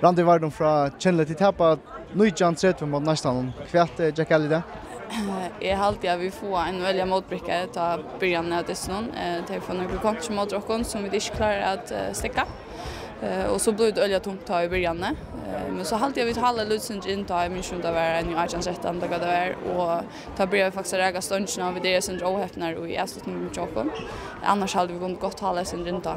Randi Vardon från Kjell till tappa Nujan 30 mot nästan. Kvärt Jack Allida. Jag alltid att vi får en välja motbricka ta början av dessutom till för några kontra mot rockon som vi inte klarar att stäcka. Och så blev det olja tungt ta i början. Men så alltid jag vill hålla lutsen in ta i min sjunde var en ju agent sätta det går där och ta börja faktiskt räga stunderna av det som ohäfnar och i avslutningen med rockon. Annars hade vi kunnat gott hålla sen in ta.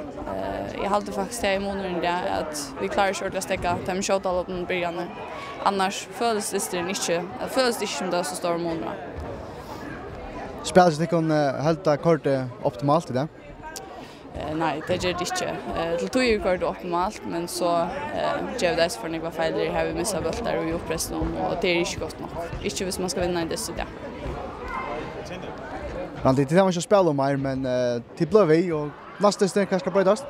Jag hade faktiskt i månaden där att vi klarar short att stäcka ta min shot all på början. Annars följs det inte som det så stor månader. Spelar det kan hålla kortet optimalt i det? Nej, det gör det inte. Till tog ju kort optimalt, men så gör det för några fel här vi missar bultar och upprest dem och det är inte gott nog. Inte hvis man ska vinna i det så där. Randi, det var inte spela om mer, men till blev vi och nästa steg kanske ska brötas?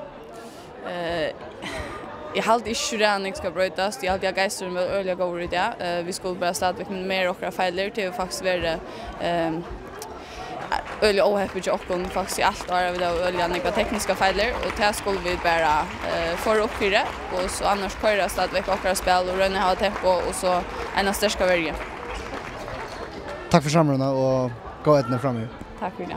Jag har alltid inte ska brötas. Jag har alltid geister med öliga går i det. Vi skulle bara starta med mer och fel till faktiskt vara öliga ohäppigt och faktiskt i allt år vi har öliga några tekniska fejler och det skulle vi bara få upp i det och så annars köra stadväck och spel och rönna ha tempo och så en största värje. Tack för samrådet och gå ett ner framme. Tack för det.